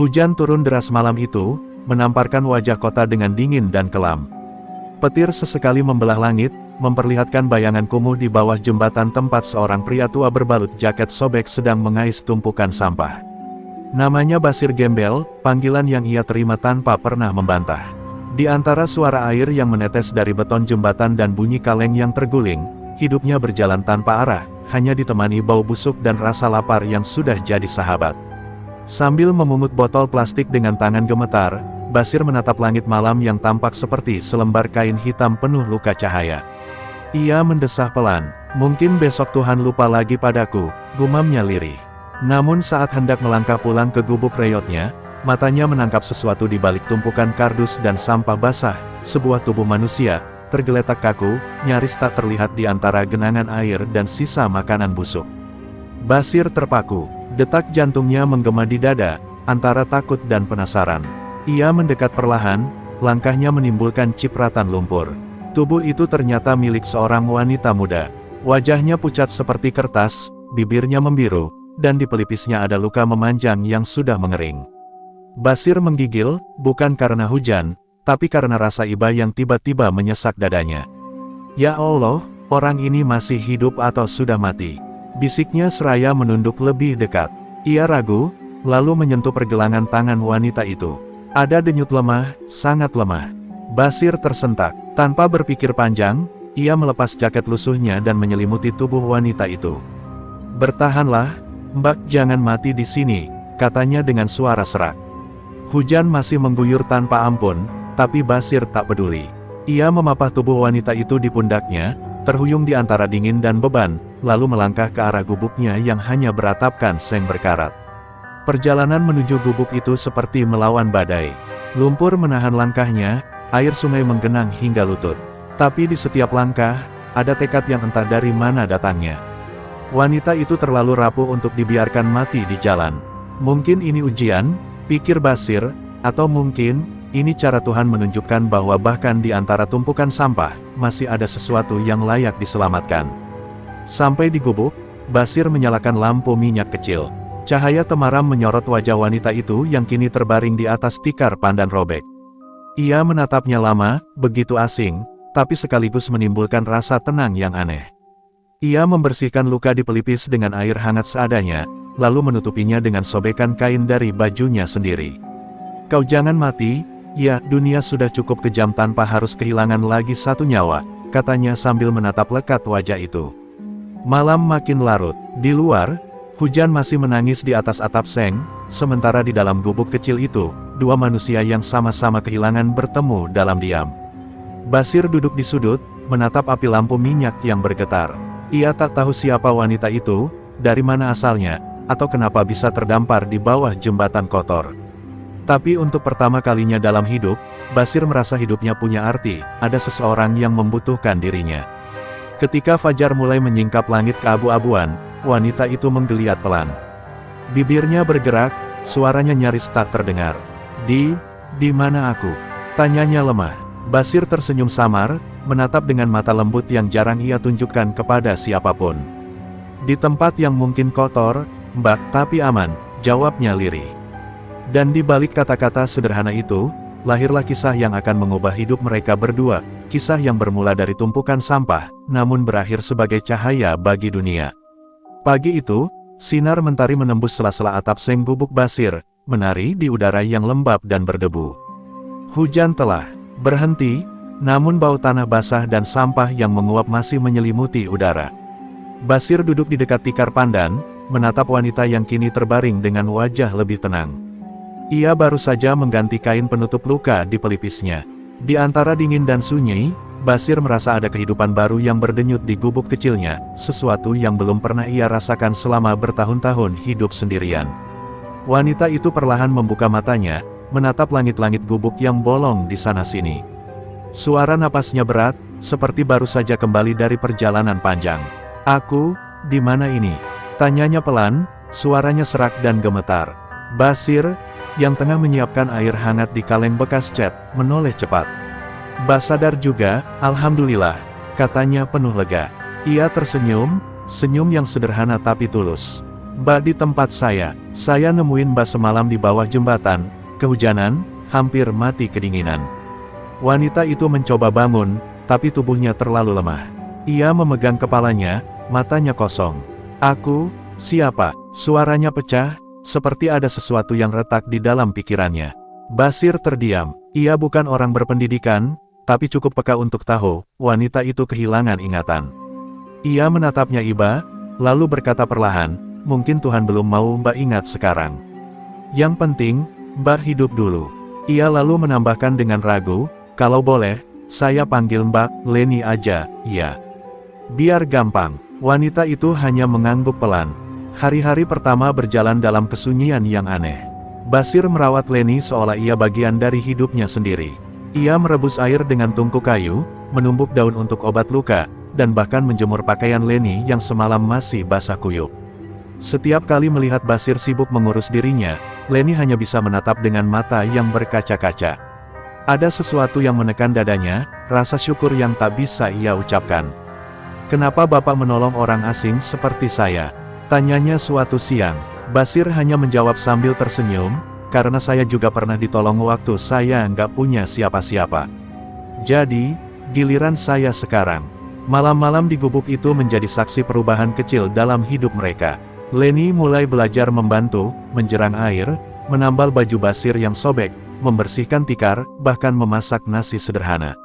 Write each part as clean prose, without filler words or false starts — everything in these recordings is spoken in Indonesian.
Hujan turun deras malam itu, menamparkan wajah kota dengan dingin dan kelam. Petir sesekali membelah langit, memperlihatkan bayangan kumuh di bawah jembatan tempat seorang pria tua berbalut jaket sobek sedang mengais tumpukan sampah. Namanya Basir Gembel, panggilan yang ia terima tanpa pernah membantah. Di antara suara air yang menetes dari beton jembatan dan bunyi kaleng yang terguling, hidupnya berjalan tanpa arah, hanya ditemani bau busuk dan rasa lapar yang sudah jadi sahabat. Sambil memungut botol plastik dengan tangan gemetar, Basir menatap langit malam yang tampak seperti selembar kain hitam penuh luka cahaya. Ia mendesah pelan, "Mungkin besok Tuhan lupa lagi padaku," gumamnya lirih. Namun saat hendak melangkah pulang ke gubuk reyotnya, matanya menangkap sesuatu di balik tumpukan kardus dan sampah basah, sebuah tubuh manusia, tergeletak kaku, nyaris tak terlihat di antara genangan air dan sisa makanan busuk. Basir terpaku, detak jantungnya menggema di dada, antara takut dan penasaran. Ia mendekat perlahan, langkahnya menimbulkan cipratan lumpur. Tubuh itu ternyata milik seorang wanita muda. Wajahnya pucat seperti kertas, bibirnya membiru, dan di pelipisnya ada luka memanjang yang sudah mengering. Basir menggigil, bukan karena hujan, tapi karena rasa iba yang tiba-tiba menyesak dadanya. "Ya Allah, orang ini masih hidup atau sudah mati?" bisiknya seraya menunduk lebih dekat. Ia ragu, lalu menyentuh pergelangan tangan wanita itu. Ada denyut lemah, sangat lemah. Basir tersentak. Tanpa berpikir panjang, ia melepas jaket lusuhnya dan menyelimuti tubuh wanita itu. "Bertahanlah, Mbak, jangan mati di sini," katanya dengan suara serak. Hujan masih mengguyur tanpa ampun, tapi Basir tak peduli. Ia memapah tubuh wanita itu di pundaknya, terhuyung di antara dingin dan beban, lalu melangkah ke arah gubuknya yang hanya beratapkan seng berkarat. Perjalanan menuju gubuk itu seperti melawan badai. Lumpur menahan langkahnya, air sungai menggenang hingga lutut. Tapi di setiap langkah, ada tekad yang entah dari mana datangnya. Wanita itu terlalu rapuh untuk dibiarkan mati di jalan. Mungkin ini ujian, pikir Basir, atau mungkin, ini cara Tuhan menunjukkan bahwa bahkan di antara tumpukan sampah, masih ada sesuatu yang layak diselamatkan. Sampai di gubuk, Basir menyalakan lampu minyak kecil. Cahaya temaram menyorot wajah wanita itu yang kini terbaring di atas tikar pandan robek. Ia menatapnya lama, begitu asing, tapi sekaligus menimbulkan rasa tenang yang aneh. Ia membersihkan luka di pelipis dengan air hangat seadanya, lalu menutupinya dengan sobekan kain dari bajunya sendiri. "Kau jangan mati, ya, dunia sudah cukup kejam tanpa harus kehilangan lagi satu nyawa," katanya sambil menatap lekat wajah itu. Malam makin larut. Di luar, hujan masih menangis di atas atap seng, sementara di dalam gubuk kecil itu, dua manusia yang sama-sama kehilangan bertemu dalam diam. Basir duduk di sudut, menatap api lampu minyak yang bergetar. Ia tak tahu siapa wanita itu, dari mana asalnya, atau kenapa bisa terdampar di bawah jembatan kotor. Tapi untuk pertama kalinya dalam hidup, Basir merasa hidupnya punya arti, ada seseorang yang membutuhkan dirinya. Ketika fajar mulai menyingkap langit keabu-abuan, wanita itu menggeliat pelan. Bibirnya bergerak, suaranya nyaris tak terdengar. Di mana aku?" tanyanya lemah. Basir tersenyum samar, menatap dengan mata lembut yang jarang ia tunjukkan kepada siapapun. "Di tempat yang mungkin kotor, Mbak, tapi aman," jawabnya lirih. Dan di balik kata-kata sederhana itu, lahirlah kisah yang akan mengubah hidup mereka berdua, kisah yang bermula dari tumpukan sampah, namun berakhir sebagai cahaya bagi dunia. Pagi itu, sinar mentari menembus sela-sela atap seng gubuk Basir, menari di udara yang lembab dan berdebu. Hujan telah berhenti, namun bau tanah basah dan sampah yang menguap masih menyelimuti udara. Basir duduk di dekat tikar pandan, menatap wanita yang kini terbaring dengan wajah lebih tenang. Ia baru saja mengganti kain penutup luka di pelipisnya. Di antara dingin dan sunyi, Basir merasa ada kehidupan baru yang berdenyut di gubuk kecilnya, sesuatu yang belum pernah ia rasakan selama bertahun-tahun hidup sendirian. Wanita itu perlahan membuka matanya, menatap langit-langit gubuk yang bolong di sana-sini. Suara napasnya berat, seperti baru saja kembali dari perjalanan panjang. "Aku, di mana ini?" tanyanya pelan, suaranya serak dan gemetar. Basir, yang tengah menyiapkan air hangat di kaleng bekas cat, menoleh cepat. "Mbak sadar juga, alhamdulillah," katanya penuh lega. Ia tersenyum, senyum yang sederhana tapi tulus. Mbak di tempat saya nemuin Mbak semalam di bawah jembatan, kehujanan, hampir mati kedinginan. Wanita itu mencoba bangun, tapi tubuhnya terlalu lemah. Ia memegang kepalanya, matanya kosong. Aku, siapa? Suaranya pecah, seperti ada sesuatu yang retak di dalam pikirannya. Basir terdiam. Ia bukan orang berpendidikan, tapi cukup peka untuk tahu, wanita itu kehilangan ingatan. Ia menatapnya iba, lalu berkata perlahan, mungkin Tuhan belum mau Mbak ingat sekarang. Yang penting, Mbak hidup dulu. Ia lalu menambahkan dengan ragu, kalau boleh, saya panggil Mbak Leni aja, ya. Biar gampang. Wanita itu hanya mengangguk pelan. Hari-hari pertama berjalan dalam kesunyian yang aneh. Basir merawat Leni seolah ia bagian dari hidupnya sendiri. Ia merebus air dengan tungku kayu, menumbuk daun untuk obat luka, dan bahkan menjemur pakaian Leni yang semalam masih basah kuyup. Setiap kali melihat Basir sibuk mengurus dirinya, Leni hanya bisa menatap dengan mata yang berkaca-kaca. Ada sesuatu yang menekan dadanya, rasa syukur yang tak bisa ia ucapkan. "Kenapa Bapak menolong orang asing seperti saya?" tanyanya suatu siang. Basir hanya menjawab sambil tersenyum, "Karena saya juga pernah ditolong waktu saya nggak punya siapa-siapa. Jadi, giliran saya sekarang." Malam-malam di gubuk itu menjadi saksi perubahan kecil dalam hidup mereka. Leni mulai belajar membantu, menjerang air, menambal baju Basir yang sobek, membersihkan tikar, bahkan memasak nasi sederhana.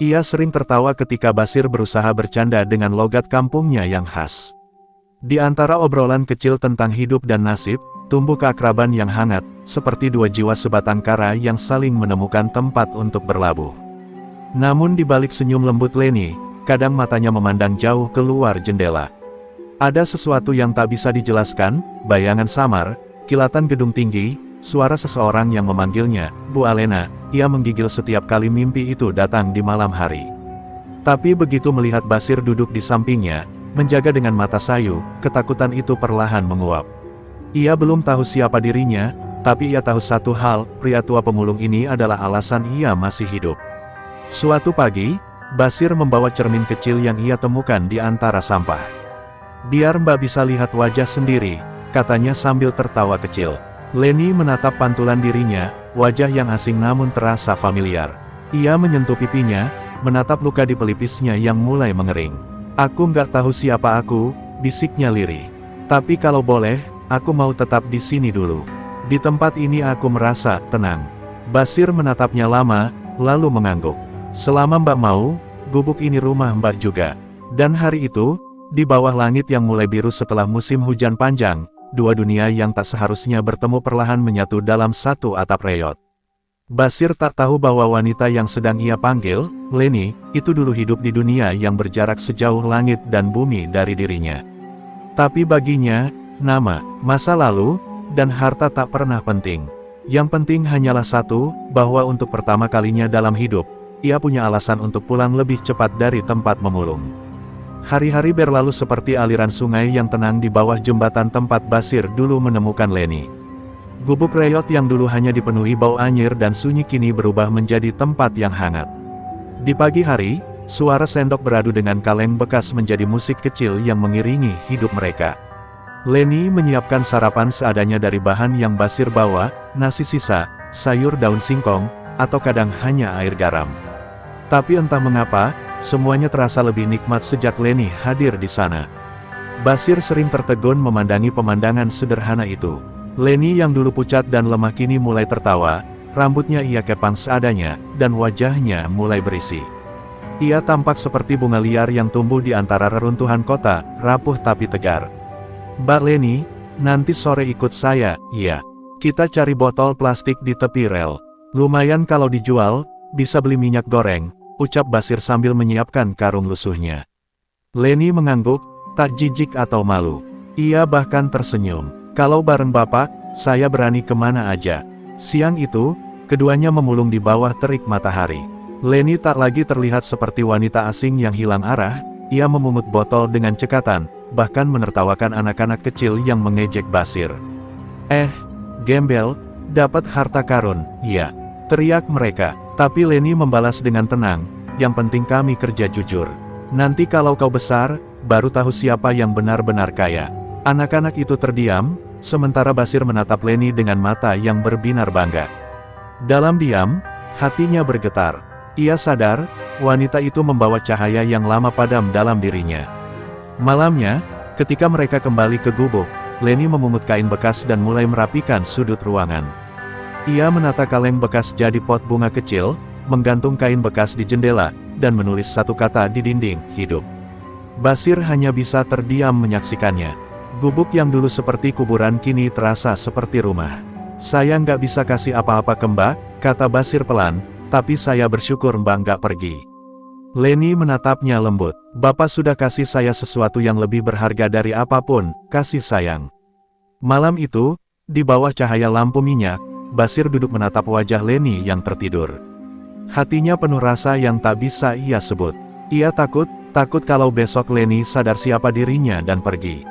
Ia sering tertawa ketika Basir berusaha bercanda dengan logat kampungnya yang khas. Di antara obrolan kecil tentang hidup dan nasib, tumbuh keakraban yang hangat, seperti dua jiwa sebatang kara yang saling menemukan tempat untuk berlabuh. Namun di balik senyum lembut Leni, kadang matanya memandang jauh keluar jendela. Ada sesuatu yang tak bisa dijelaskan, bayangan samar, kilatan gedung tinggi, suara seseorang yang memanggilnya, "Bu Alena." Ia menggigil setiap kali mimpi itu datang di malam hari. Tapi begitu melihat Basir duduk di sampingnya, menjaga dengan mata sayu, ketakutan itu perlahan menguap. Ia belum tahu siapa dirinya, tapi ia tahu satu hal, pria tua pemulung ini adalah alasan ia masih hidup. Suatu pagi, Basir membawa cermin kecil yang ia temukan di antara sampah. "Biar Mbak bisa lihat wajah sendiri," katanya sambil tertawa kecil. Leni menatap pantulan dirinya, wajah yang asing namun terasa familiar. Ia menyentuh pipinya, menatap luka di pelipisnya yang mulai mengering. "Aku nggak tahu siapa aku," bisiknya lirih. "Tapi kalau boleh, aku mau tetap di sini dulu. Di tempat ini aku merasa tenang." Basir menatapnya lama, lalu mengangguk. "Selama Mbak mau, gubuk ini rumah Mbak juga." Dan hari itu, di bawah langit yang mulai biru setelah musim hujan panjang, dua dunia yang tak seharusnya bertemu perlahan menyatu dalam satu atap reyot. Basir tak tahu bahwa wanita yang sedang ia panggil, Leni, itu dulu hidup di dunia yang berjarak sejauh langit dan bumi dari dirinya. Tapi baginya, nama, masa lalu, dan harta tak pernah penting. Yang penting hanyalah satu, bahwa untuk pertama kalinya dalam hidup, ia punya alasan untuk pulang lebih cepat dari tempat memulung. Hari-hari berlalu seperti aliran sungai yang tenang di bawah jembatan tempat Basir dulu menemukan Leni. Gubuk reyot yang dulu hanya dipenuhi bau anyir dan sunyi kini berubah menjadi tempat yang hangat. Di pagi hari, suara sendok beradu dengan kaleng bekas menjadi musik kecil yang mengiringi hidup mereka. Leni menyiapkan sarapan seadanya dari bahan yang Basir bawa, nasi sisa, sayur daun singkong, atau kadang hanya air garam. Tapi entah mengapa, semuanya terasa lebih nikmat sejak Leni hadir di sana. Basir sering tertegun memandangi pemandangan sederhana itu. Leni yang dulu pucat dan lemah kini mulai tertawa, rambutnya ia kepang seadanya, dan wajahnya mulai berisi. Ia tampak seperti bunga liar yang tumbuh di antara reruntuhan kota, rapuh tapi tegar. "Mbak Leni, nanti sore ikut saya." "Iya. Kita cari botol plastik di tepi rel. Lumayan kalau dijual, bisa beli minyak goreng," ucap Basir sambil menyiapkan karung lusuhnya. Leni mengangguk, tak jijik atau malu. Ia bahkan tersenyum. "Kalau bareng Bapak, saya berani kemana aja." Siang itu, keduanya memulung di bawah terik matahari. Leni tak lagi terlihat seperti wanita asing yang hilang arah, ia memungut botol dengan cekatan, bahkan menertawakan anak-anak kecil yang mengejek Basir. Gembel, dapat harta karun." "Iya," teriak mereka. Tapi Leni membalas dengan tenang, "Yang penting kami kerja jujur. Nanti kalau kau besar, baru tahu siapa yang benar-benar kaya." Anak-anak itu terdiam, sementara Basir menatap Leni dengan mata yang berbinar bangga. Dalam diam, hatinya bergetar. Ia sadar, wanita itu membawa cahaya yang lama padam dalam dirinya. Malamnya, ketika mereka kembali ke gubuk, Leni memungut kain bekas dan mulai merapikan sudut ruangan. Ia menata kaleng bekas jadi pot bunga kecil, menggantung kain bekas di jendela, dan menulis satu kata di dinding, hidup. Basir hanya bisa terdiam menyaksikannya. Gubuk yang dulu seperti kuburan kini terasa seperti rumah. Saya nggak bisa kasih apa-apa ke Mbak, kata Basir pelan, tapi saya bersyukur Mbak nggak pergi. Leni menatapnya lembut. Bapak sudah kasih saya sesuatu yang lebih berharga dari apapun, kasih sayang. Malam itu, di bawah cahaya lampu minyak, Basir duduk menatap wajah Leni yang tertidur. Hatinya penuh rasa yang tak bisa ia sebut. Ia takut kalau besok Leni sadar siapa dirinya dan pergi.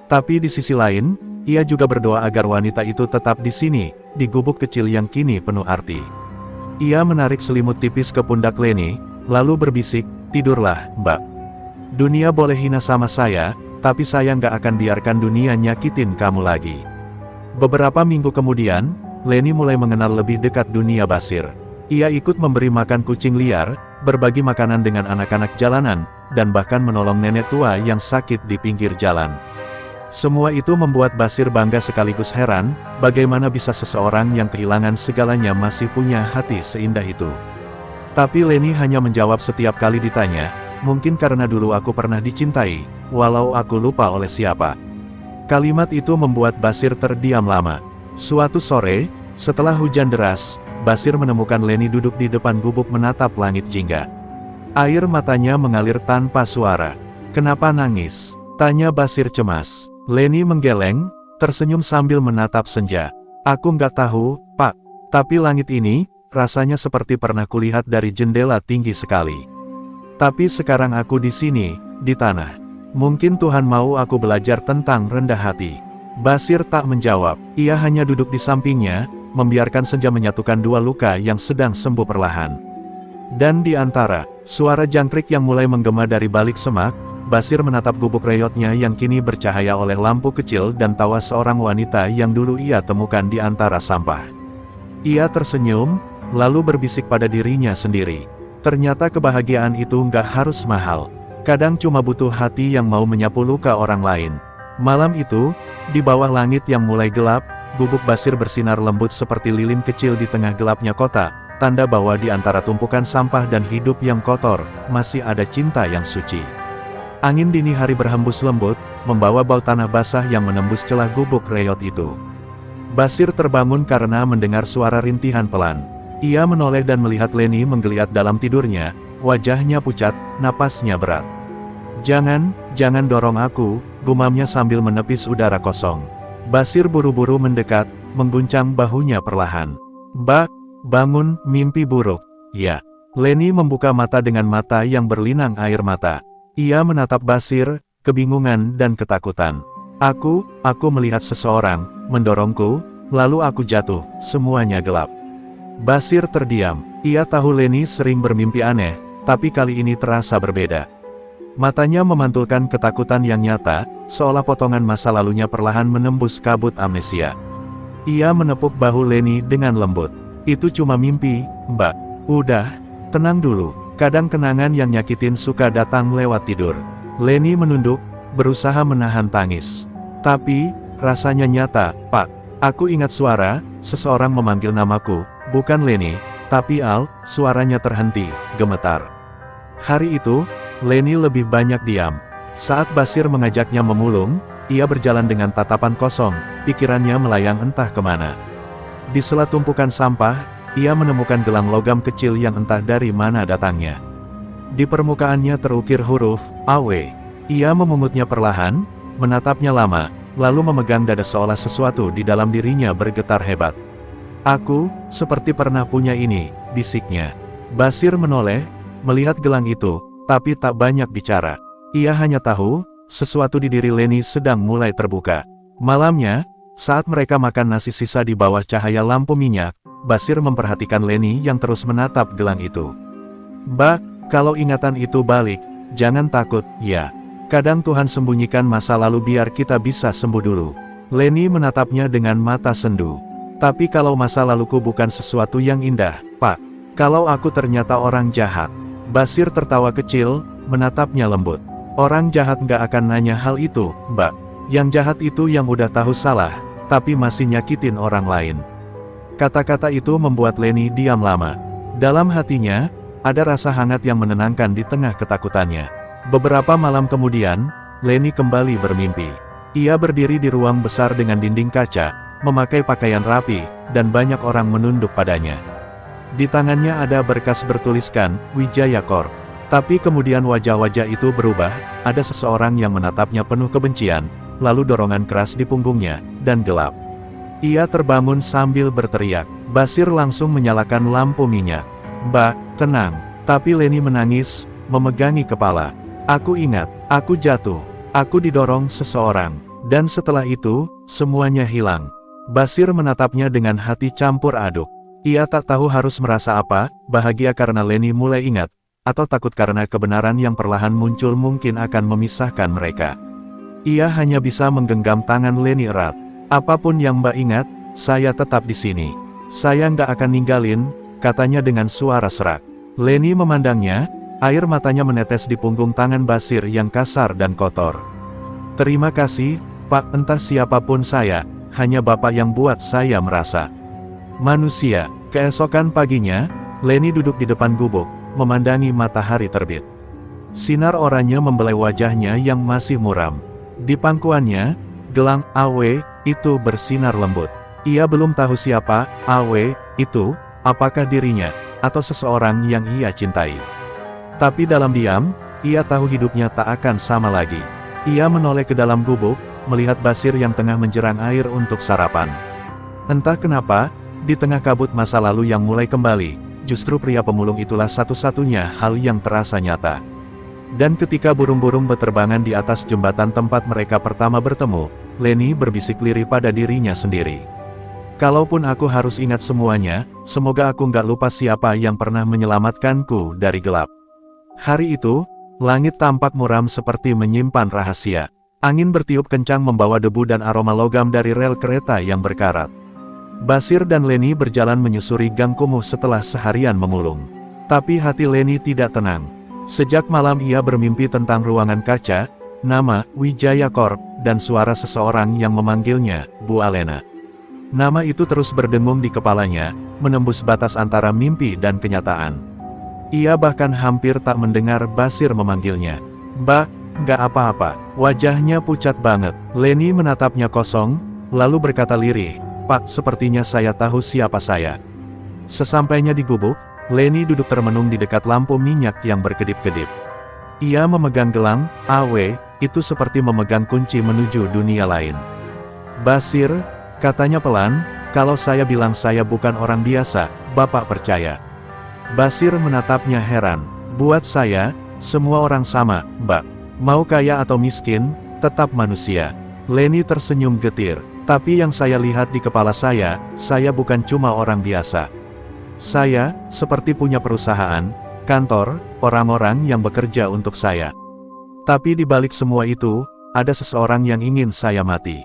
Tapi di sisi lain, ia juga berdoa agar wanita itu tetap di sini, di gubuk kecil yang kini penuh arti. Ia menarik selimut tipis ke pundak Leni, lalu berbisik, tidurlah, Mbak. Dunia boleh hina sama saya, tapi saya nggak akan biarkan dunia nyakitin kamu lagi. Beberapa minggu kemudian, Leni mulai mengenal lebih dekat dunia Basir. Ia ikut memberi makan kucing liar, berbagi makanan dengan anak-anak jalanan, dan bahkan menolong nenek tua yang sakit di pinggir jalan. Semua itu membuat Basir bangga sekaligus heran, bagaimana bisa seseorang yang kehilangan segalanya masih punya hati seindah itu. Tapi Leni hanya menjawab setiap kali ditanya, mungkin karena dulu aku pernah dicintai, walau aku lupa oleh siapa. Kalimat itu membuat Basir terdiam lama. Suatu sore, setelah hujan deras, Basir menemukan Leni duduk di depan gubuk menatap langit jingga. Air matanya mengalir tanpa suara. Kenapa nangis? Tanya Basir cemas. Leni menggeleng, tersenyum sambil menatap senja. Aku nggak tahu, Pak. Tapi langit ini, rasanya seperti pernah kulihat dari jendela tinggi sekali. Tapi sekarang aku di sini, di tanah. Mungkin Tuhan mau aku belajar tentang rendah hati. Basir tak menjawab, ia hanya duduk di sampingnya, membiarkan senja menyatukan dua luka yang sedang sembuh perlahan. Dan di antara suara jangkrik yang mulai menggema dari balik semak, Basir menatap gubuk reyotnya yang kini bercahaya oleh lampu kecil dan tawa seorang wanita yang dulu ia temukan di antara sampah. Ia tersenyum, lalu berbisik pada dirinya sendiri. Ternyata kebahagiaan itu nggak harus mahal. Kadang cuma butuh hati yang mau menyapu luka orang lain. Malam itu, di bawah langit yang mulai gelap, gubuk Basir bersinar lembut seperti lilin kecil di tengah gelapnya kota, tanda bahwa di antara tumpukan sampah dan hidup yang kotor, masih ada cinta yang suci. Angin dini hari berhembus lembut, membawa bau tanah basah yang menembus celah gubuk reyot itu. Basir terbangun karena mendengar suara rintihan pelan. Ia menoleh dan melihat Leni menggeliat dalam tidurnya, wajahnya pucat, napasnya berat. Jangan dorong aku, gumamnya sambil menepis udara kosong. Basir buru-buru mendekat, mengguncang bahunya perlahan. Mbak, bangun, mimpi buruk. Ya. Leni membuka mata dengan mata yang berlinang air mata. Ia menatap Basir, kebingungan dan ketakutan. Aku melihat seseorang, mendorongku, lalu aku jatuh, semuanya gelap. Basir terdiam. Ia tahu Leni sering bermimpi aneh, tapi kali ini terasa berbeda. Matanya memantulkan ketakutan yang nyata, seolah potongan masa lalunya perlahan menembus kabut amnesia. Ia menepuk bahu Leni dengan lembut. Itu cuma mimpi, Mbak. Udah, tenang dulu. Kadang kenangan yang nyakitin suka datang lewat tidur. Leni menunduk, berusaha menahan tangis. Tapi, rasanya nyata, Pak. Aku ingat suara, seseorang memanggil namaku, bukan Leni, tapi Al. Suaranya terhenti, gemetar. Hari itu, Leni lebih banyak diam. Saat Basir mengajaknya memulung, ia berjalan dengan tatapan kosong, pikirannya melayang entah kemana. Di sela tumpukan sampah, ia menemukan gelang logam kecil yang entah dari mana datangnya. Di permukaannya terukir huruf AW. Ia memungutnya perlahan, menatapnya lama, lalu memegang dada seolah sesuatu di dalam dirinya bergetar hebat. Aku, seperti pernah punya ini, bisiknya. Basir menoleh, melihat gelang itu, tapi tak banyak bicara. Ia hanya tahu, sesuatu di diri Leni sedang mulai terbuka. Malamnya, saat mereka makan nasi sisa di bawah cahaya lampu minyak, Basir memperhatikan Leni yang terus menatap gelang itu. Mbak, kalau ingatan itu balik, jangan takut, ya. Kadang Tuhan sembunyikan masa lalu biar kita bisa sembuh dulu. Leni menatapnya dengan mata sendu. Tapi kalau masa laluku bukan sesuatu yang indah, Pak. Kalau aku ternyata orang jahat. Basir tertawa kecil, menatapnya lembut. Orang jahat nggak akan nanya hal itu, Mbak. Yang jahat itu yang udah tahu salah, tapi masih nyakitin orang lain. Kata-kata itu membuat Leni diam lama. Dalam hatinya, ada rasa hangat yang menenangkan di tengah ketakutannya. Beberapa malam kemudian, Leni kembali bermimpi. Ia berdiri di ruang besar dengan dinding kaca, memakai pakaian rapi, dan banyak orang menunduk padanya. Di tangannya ada berkas bertuliskan, Wijaya Corp. Tapi kemudian wajah-wajah itu berubah, ada seseorang yang menatapnya penuh kebencian, lalu dorongan keras di punggungnya, dan gelap. Ia terbangun sambil berteriak. Basir langsung menyalakan lampu minyak. Mbak, tenang. Tapi Leni menangis, memegangi kepala. Aku ingat, aku jatuh. Aku didorong seseorang. Dan setelah itu, semuanya hilang. Basir menatapnya dengan hati campur aduk. Ia tak tahu harus merasa apa, bahagia karena Leni mulai ingat, atau takut karena kebenaran yang perlahan muncul mungkin akan memisahkan mereka. Ia hanya bisa menggenggam tangan Leni erat. Apapun yang Mbak ingat, saya tetap di sini. Saya nggak akan ninggalin, katanya dengan suara serak. Leni memandangnya, air matanya menetes di punggung tangan Basir yang kasar dan kotor. Terima kasih, Pak, entah siapapun saya, hanya Bapak yang buat saya merasa manusia. Keesokan paginya, Leni duduk di depan gubuk, memandangi matahari terbit. Sinar oranye membelai wajahnya yang masih muram. Di pangkuannya, gelang Awe itu bersinar lembut. Ia belum tahu siapa Awe itu, apakah dirinya, atau seseorang yang ia cintai. Tapi dalam diam, ia tahu hidupnya tak akan sama lagi. Ia menoleh ke dalam gubuk, melihat Basir yang tengah menjerang air untuk sarapan. Entah kenapa, di tengah kabut masa lalu yang mulai kembali, justru pria pemulung itulah satu-satunya hal yang terasa nyata. Dan ketika burung-burung berterbangan di atas jembatan tempat mereka pertama bertemu, Leni berbisik lirih pada dirinya sendiri. Kalaupun aku harus ingat semuanya, semoga aku nggak lupa siapa yang pernah menyelamatkanku dari gelap. Hari itu, langit tampak muram seperti menyimpan rahasia. Angin bertiup kencang membawa debu dan aroma logam dari rel kereta yang berkarat. Basir dan Leni berjalan menyusuri gang kumuh setelah seharian memulung. Tapi hati Leni tidak tenang. Sejak malam ia bermimpi tentang ruangan kaca, nama Wijaya Corp, dan suara seseorang yang memanggilnya, Bu Alena. Nama itu terus berdengung di kepalanya, menembus batas antara mimpi dan kenyataan. Ia bahkan hampir tak mendengar Basir memanggilnya. Mbak, nggak apa-apa. Wajahnya pucat banget. Leni menatapnya kosong, lalu berkata lirih, Pak, sepertinya saya tahu siapa saya. Sesampainya di gubuk, Leni duduk termenung di dekat lampu minyak yang berkedip-kedip. Ia memegang gelang, Awe, itu seperti memegang kunci menuju dunia lain. Basir, katanya pelan, kalau saya bilang saya bukan orang biasa, Bapak percaya. Basir menatapnya heran. Buat saya, semua orang sama, Mbak. Mau kaya atau miskin, tetap manusia. Leni tersenyum getir. Tapi yang saya lihat di kepala saya bukan cuma orang biasa. Saya, seperti punya perusahaan, kantor, orang-orang yang bekerja untuk saya. Tapi di balik semua itu, ada seseorang yang ingin saya mati.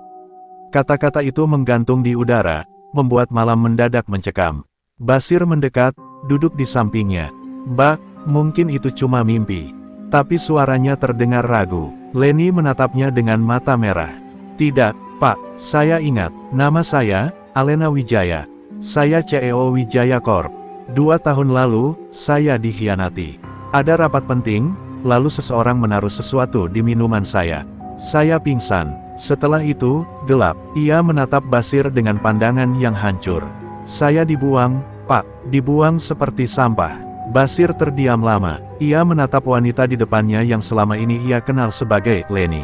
Kata-kata itu menggantung di udara, membuat malam mendadak mencekam. Basir mendekat, duduk di sampingnya. Mbak, mungkin itu cuma mimpi. Tapi suaranya terdengar ragu. Leni menatapnya dengan mata merah. Tidak, Pak, saya ingat. Nama saya, Alena Wijaya. Saya CEO Wijaya Corp. 2 tahun lalu, saya dikhianati. Ada rapat penting, lalu seseorang menaruh sesuatu di minuman saya. Saya pingsan. Setelah itu, gelap. Ia menatap Basir dengan pandangan yang hancur. Saya dibuang, Pak. Dibuang seperti sampah. Basir terdiam lama. Ia menatap wanita di depannya yang selama ini ia kenal sebagai Leni.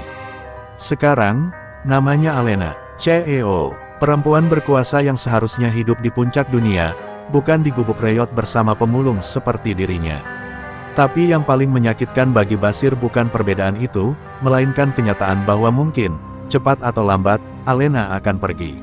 Sekarang, namanya Alena, CEO, perempuan berkuasa yang seharusnya hidup di puncak dunia, bukan di gubuk reyot bersama pemulung seperti dirinya. Tapi yang paling menyakitkan bagi Basir bukan perbedaan itu, melainkan kenyataan bahwa mungkin, cepat atau lambat, Alena akan pergi.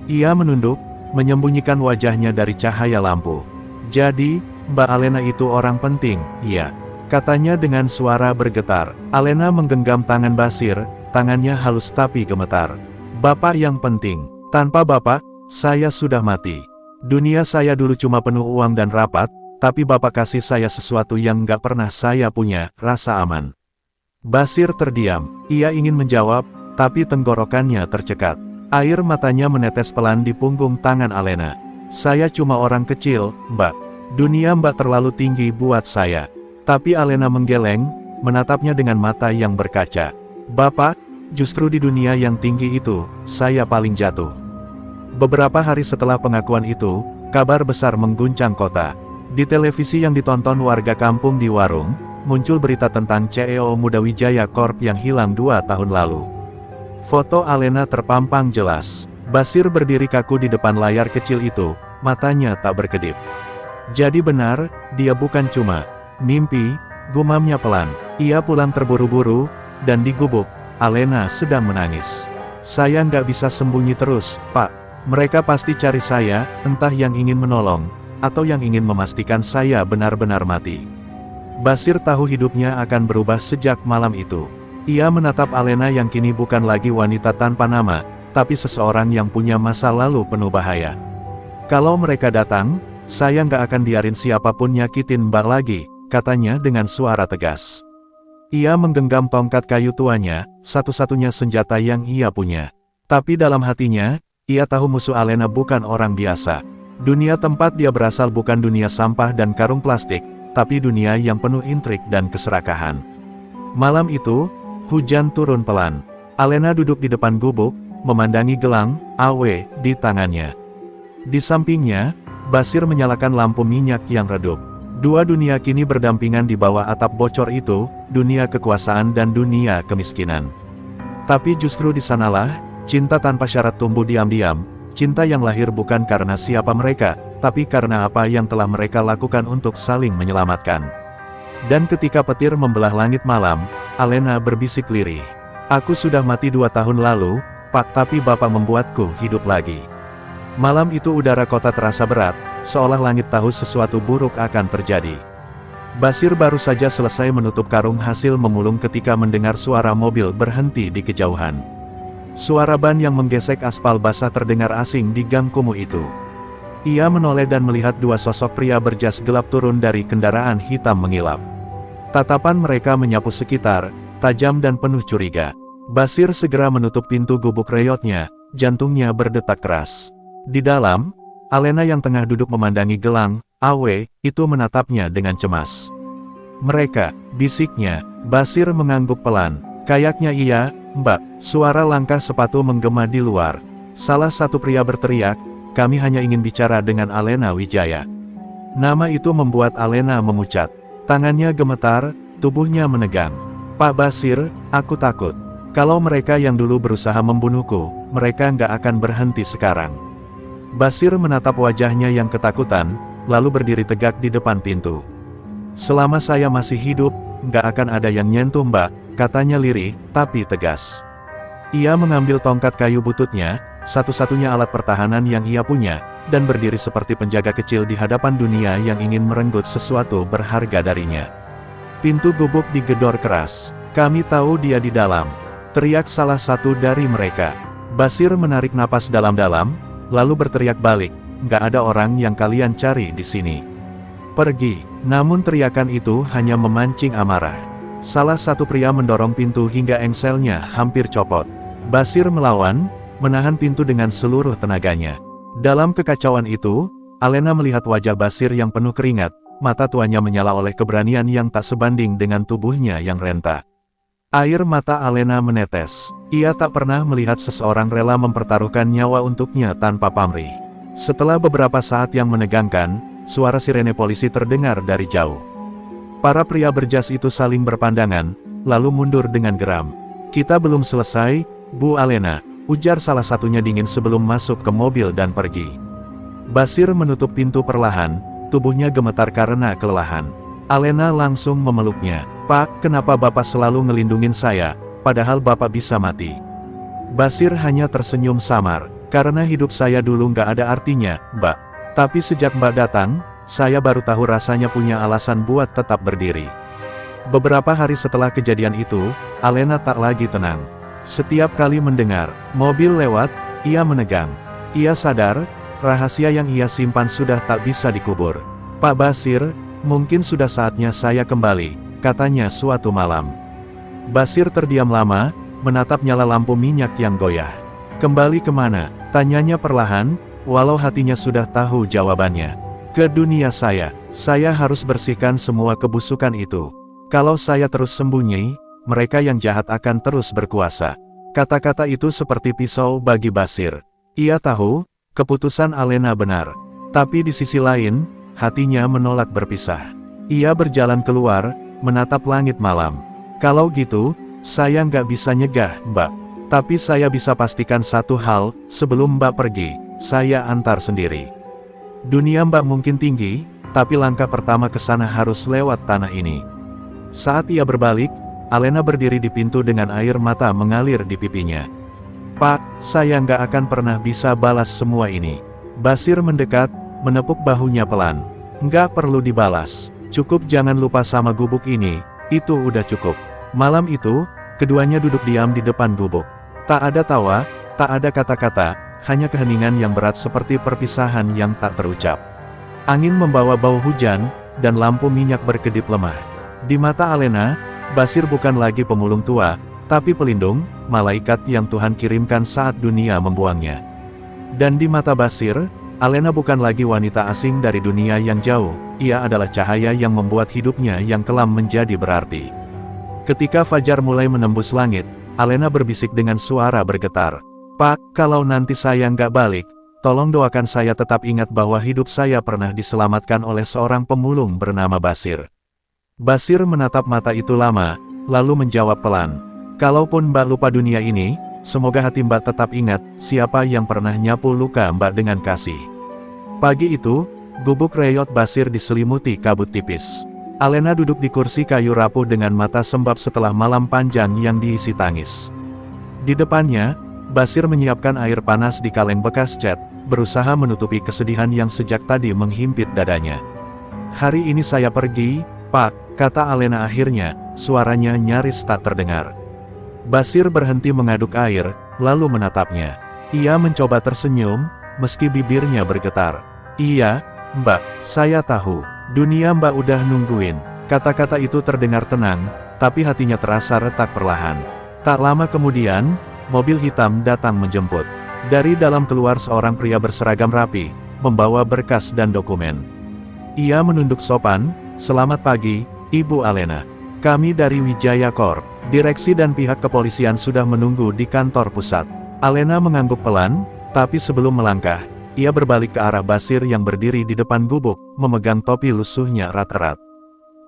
Ia menunduk, menyembunyikan wajahnya dari cahaya lampu. Jadi, Mbak Alena itu orang penting, iya. katanya dengan suara bergetar. Alena menggenggam tangan Basir, tangannya halus tapi gemetar. Bapak yang penting. Tanpa Bapak, saya sudah mati. Dunia saya dulu cuma penuh uang dan rapat, tapi Bapak kasih saya sesuatu yang gak pernah saya punya, rasa aman. Basir terdiam. Ia ingin menjawab, tapi tenggorokannya tercekat. Air matanya menetes pelan di punggung tangan Alena. Saya cuma orang kecil, Mbak. Dunia Mbak terlalu tinggi buat saya. Tapi Alena menggeleng, menatapnya dengan mata yang berkaca. Bapak, justru di dunia yang tinggi itu, saya paling jatuh. Beberapa hari setelah pengakuan itu, kabar besar mengguncang kota. Di televisi yang ditonton warga kampung di warung, muncul berita tentang CEO Muda Wijaya Corp yang hilang 2 tahun lalu. Foto Alena terpampang jelas. Basir berdiri kaku di depan layar kecil itu, matanya tak berkedip. Jadi benar, dia bukan cuma mimpi, gumamnya pelan. Ia pulang terburu-buru, dan di gubuk, Alena sedang menangis. Saya nggak bisa sembunyi terus, Pak. Mereka pasti cari saya, entah yang ingin menolong, atau yang ingin memastikan saya benar-benar mati. Basir tahu hidupnya akan berubah sejak malam itu. Ia menatap Alena yang kini bukan lagi wanita tanpa nama, tapi seseorang yang punya masa lalu penuh bahaya. Kalau mereka datang, saya nggak akan biarin siapapun nyakitin Mbak lagi, katanya dengan suara tegas. Ia menggenggam tongkat kayu tuanya, satu-satunya senjata yang ia punya. Tapi dalam hatinya, ia tahu musuh Alena bukan orang biasa. Dunia tempat dia berasal bukan dunia sampah dan karung plastik, tapi dunia yang penuh intrik dan keserakahan. Malam itu, hujan turun pelan. Alena duduk di depan gubuk, memandangi gelang AW di tangannya. Di sampingnya, Basir menyalakan lampu minyak yang redup. Dua dunia kini berdampingan di bawah atap bocor itu, dunia kekuasaan dan dunia kemiskinan. Tapi justru di sanalah, cinta tanpa syarat tumbuh diam-diam, cinta yang lahir bukan karena siapa mereka, tapi karena apa yang telah mereka lakukan untuk saling menyelamatkan. Dan ketika petir membelah langit malam, Alena berbisik lirih. Aku sudah mati 2 tahun lalu, Pak, tapi Bapak membuatku hidup lagi. Malam itu udara kota terasa berat, seolah langit tahu sesuatu buruk akan terjadi. Basir baru saja selesai menutup karung hasil memulung ketika mendengar suara mobil berhenti di kejauhan. Suara ban yang menggesek aspal basah terdengar asing di gang kumuh itu. Ia menoleh dan melihat 2 sosok pria berjas gelap turun dari kendaraan hitam mengilap. Tatapan mereka menyapu sekitar, tajam dan penuh curiga. Basir segera menutup pintu gubuk reyotnya, jantungnya berdetak keras. Di dalam, Alena yang tengah duduk memandangi gelang AW itu menatapnya dengan cemas. Mereka, bisiknya. Basir mengangguk pelan. Kayaknya iya, Mbak. Suara langkah sepatu menggema di luar. Salah satu pria berteriak, kami hanya ingin bicara dengan Alena Wijaya. Nama itu membuat Alena memucat. Tangannya gemetar, tubuhnya menegang. Pak Basir, aku takut. Kalau mereka yang dulu berusaha membunuhku, mereka nggak akan berhenti sekarang. Basir menatap wajahnya yang ketakutan, lalu berdiri tegak di depan pintu. Selama saya masih hidup, nggak akan ada yang nyentuh Mbak, katanya lirih, tapi tegas. Ia mengambil tongkat kayu bututnya, satu-satunya alat pertahanan yang ia punya, dan berdiri seperti penjaga kecil di hadapan dunia yang ingin merenggut sesuatu berharga darinya. Pintu gubuk digedor keras. Kami tahu dia di dalam, teriak salah satu dari mereka. Basir menarik napas dalam-dalam, lalu berteriak balik, nggak ada orang yang kalian cari di sini. Pergi. Namun teriakan itu hanya memancing amarah. Salah satu pria mendorong pintu hingga engselnya hampir copot. Basir melawan, menahan pintu dengan seluruh tenaganya. Dalam kekacauan itu, Alena melihat wajah Basir yang penuh keringat, mata tuanya menyala oleh keberanian yang tak sebanding dengan tubuhnya yang renta. Air mata Alena menetes. Ia tak pernah melihat seseorang rela mempertaruhkan nyawa untuknya tanpa pamrih. Setelah beberapa saat yang menegangkan, suara sirene polisi terdengar dari jauh. Para pria berjas itu saling berpandangan, lalu mundur dengan geram. Kita belum selesai, Bu Alena, ujar salah satunya dingin sebelum masuk ke mobil dan pergi. Basir menutup pintu perlahan, tubuhnya gemetar karena kelelahan. Alena langsung memeluknya. Pak, kenapa Bapak selalu ngelindungin saya, padahal Bapak bisa mati? Basir hanya tersenyum samar. Karena hidup saya dulu nggak ada artinya, Mbak. Tapi sejak Mbak datang, saya baru tahu rasanya punya alasan buat tetap berdiri. Beberapa hari setelah kejadian itu, Alena tak lagi tenang. Setiap kali mendengar mobil lewat, ia menegang. Ia sadar, rahasia yang ia simpan sudah tak bisa dikubur. "Pak Basir, mungkin sudah saatnya saya kembali," katanya suatu malam. Basir terdiam lama, menatap nyala lampu minyak yang goyah. "Kembali kemana?" tanyanya perlahan, walau hatinya sudah tahu jawabannya. "Ke dunia saya harus bersihkan semua kebusukan itu. Kalau saya terus sembunyi, mereka yang jahat akan terus berkuasa." Kata-kata itu seperti pisau bagi Basir. Ia tahu, keputusan Alena benar. Tapi di sisi lain, hatinya menolak berpisah. Ia berjalan keluar, menatap langit malam. "Kalau gitu, saya nggak bisa nyegah, Mbak. Tapi saya bisa pastikan satu hal, sebelum Mbak pergi, saya antar sendiri. Dunia Mbak mungkin tinggi, tapi langkah pertama ke sana harus lewat tanah ini." Saat ia berbalik, Alena berdiri di pintu dengan air mata mengalir di pipinya. "Pak, saya nggak akan pernah bisa balas semua ini." Basir mendekat, menepuk bahunya pelan. "Nggak perlu dibalas. Cukup jangan lupa sama gubuk ini, itu udah cukup." Malam itu, keduanya duduk diam di depan gubuk. Tak ada tawa, tak ada kata-kata, hanya keheningan yang berat seperti perpisahan yang tak terucap. Angin membawa bau hujan, dan lampu minyak berkedip lemah. Di mata Alena, Basir bukan lagi pemulung tua, tapi pelindung, malaikat yang Tuhan kirimkan saat dunia membuangnya. Dan di mata Basir, Alena bukan lagi wanita asing dari dunia yang jauh, ia adalah cahaya yang membuat hidupnya yang kelam menjadi berarti. Ketika fajar mulai menembus langit, Alena berbisik dengan suara bergetar. "Pak, kalau nanti saya nggak balik, tolong doakan saya tetap ingat bahwa hidup saya pernah diselamatkan oleh seorang pemulung bernama Basir." Basir menatap mata itu lama, lalu menjawab pelan. "Kalaupun Mbak lupa dunia ini, semoga hati Mbak tetap ingat siapa yang pernah nyapu luka Mbak dengan kasih." Pagi itu, gubuk reyot Basir diselimuti kabut tipis. Alena duduk di kursi kayu rapuh dengan mata sembab setelah malam panjang yang diisi tangis. Di depannya, Basir menyiapkan air panas di kaleng bekas cat, berusaha menutupi kesedihan yang sejak tadi menghimpit dadanya. "Hari ini saya pergi, Pak," kata Alena akhirnya, suaranya nyaris tak terdengar. Basir berhenti mengaduk air, lalu menatapnya. Ia mencoba tersenyum, meski bibirnya bergetar. "Iya, Mbak, saya tahu. Dunia Mbak udah nungguin." Kata-kata itu terdengar tenang, tapi hatinya terasa retak perlahan. Tak lama kemudian, mobil hitam datang menjemput. Dari dalam keluar seorang pria berseragam rapi, membawa berkas dan dokumen. Ia menunduk sopan, "Selamat pagi, Ibu Alena. Kami dari Wijaya Corp. Direksi dan pihak kepolisian sudah menunggu di kantor pusat." Alena mengangguk pelan, tapi sebelum melangkah, ia berbalik ke arah Basir yang berdiri di depan gubuk, memegang topi lusuhnya erat-erat.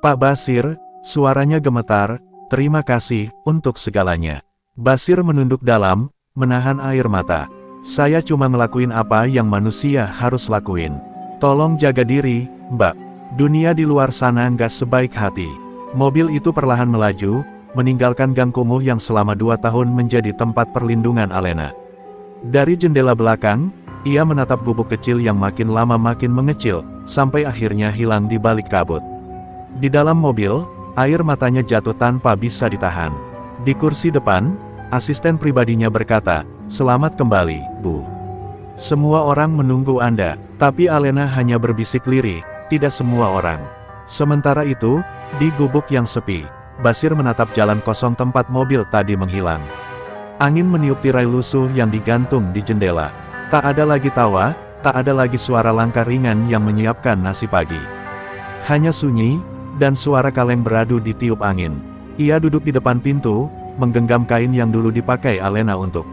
"Pak Basir," suaranya gemetar, "terima kasih untuk segalanya." Basir menunduk dalam, menahan air mata. "Saya cuma ngelakuin apa yang manusia harus lakuin. Tolong jaga diri, Mbak. Dunia di luar sana nggak sebaik hati." Mobil itu perlahan melaju, meninggalkan gang kumuh yang selama 2 tahun menjadi tempat perlindungan Alena. Dari jendela belakang, ia menatap gubuk kecil yang makin lama makin mengecil, sampai akhirnya hilang di balik kabut. Di dalam mobil, air matanya jatuh tanpa bisa ditahan. Di kursi depan, asisten pribadinya berkata, "Selamat kembali, Bu. Semua orang menunggu Anda." Tapi Alena hanya berbisik lirih, "Tidak semua orang." Sementara itu, di gubuk yang sepi, Basir menatap jalan kosong tempat mobil tadi menghilang. Angin meniup tirai lusuh yang digantung di jendela. Tak ada lagi tawa, tak ada lagi suara langkah ringan yang menyiapkan nasi pagi. Hanya sunyi, dan suara kaleng beradu ditiup angin. Ia duduk di depan pintu, menggenggam kain yang dulu dipakai Alena untuk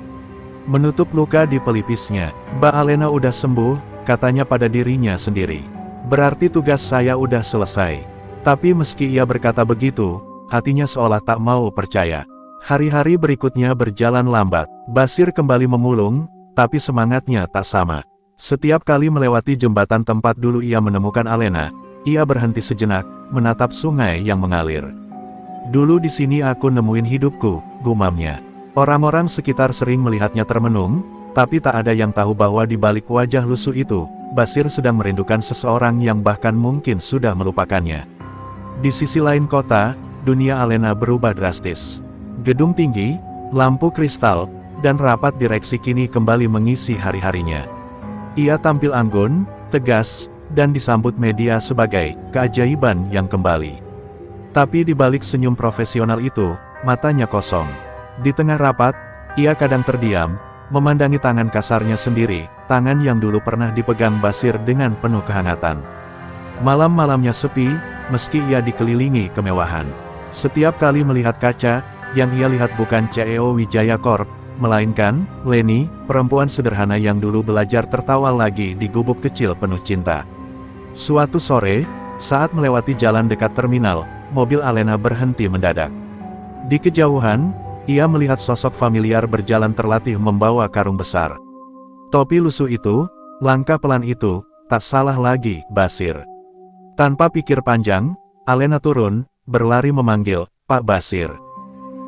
menutup luka di pelipisnya. "Mbak Alena udah sembuh," katanya pada dirinya sendiri. "Berarti tugas saya udah selesai." Tapi meski ia berkata begitu, hatinya seolah tak mau percaya. Hari-hari berikutnya berjalan lambat. Basir kembali memulung, tapi semangatnya tak sama. Setiap kali melewati jembatan tempat dulu ia menemukan Alena, ia berhenti sejenak, menatap sungai yang mengalir. "Dulu di sini aku nemuin hidupku," gumamnya. Orang-orang sekitar sering melihatnya termenung, tapi tak ada yang tahu bahwa di balik wajah lusuh itu, Basir sedang merindukan seseorang yang bahkan mungkin sudah melupakannya. Di sisi lain kota, dunia Alena berubah drastis. Gedung tinggi, lampu kristal, dan rapat direksi kini kembali mengisi hari-harinya. Ia tampil anggun, tegas, dan disambut media sebagai keajaiban yang kembali. Tapi di balik senyum profesional itu, matanya kosong. Di tengah rapat, ia kadang terdiam, memandangi tangan kasarnya sendiri, tangan yang dulu pernah dipegang Basir dengan penuh kehangatan. Malam-malamnya sepi, meski ia dikelilingi kemewahan. Setiap kali melihat kaca, yang ia lihat bukan CEO Wijaya Corp, melainkan Leni, perempuan sederhana yang dulu belajar tertawa lagi di gubuk kecil penuh cinta. Suatu sore, saat melewati jalan dekat terminal, mobil Alena berhenti mendadak. Di kejauhan, ia melihat sosok familiar berjalan terlatih membawa karung besar. Topi lusuh itu, langkah pelan itu, tak salah lagi, Basir. Tanpa pikir panjang, Alena turun, berlari memanggil, "Pak Basir."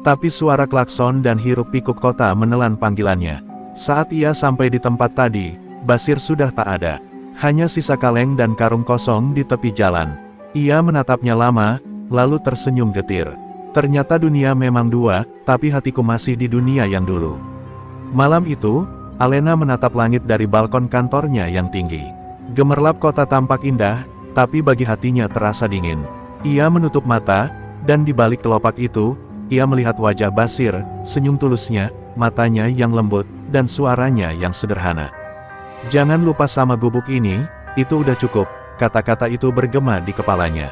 Tapi suara klakson dan hiruk pikuk kota menelan panggilannya. Saat ia sampai di tempat tadi, Basir sudah tak ada. Hanya sisa kaleng dan karung kosong di tepi jalan. Ia menatapnya lama, lalu tersenyum getir. Ternyata dunia memang dua, tapi hatiku masih di dunia yang dulu. Malam itu, Alena menatap langit dari balkon kantornya yang tinggi. Gemerlap kota tampak indah, tapi bagi hatinya terasa dingin. Ia menutup mata, dan di balik kelopak itu, ia melihat wajah Basir, senyum tulusnya, matanya yang lembut, dan suaranya yang sederhana. "Jangan lupa sama gubuk ini, itu udah cukup," kata-kata itu bergema di kepalanya.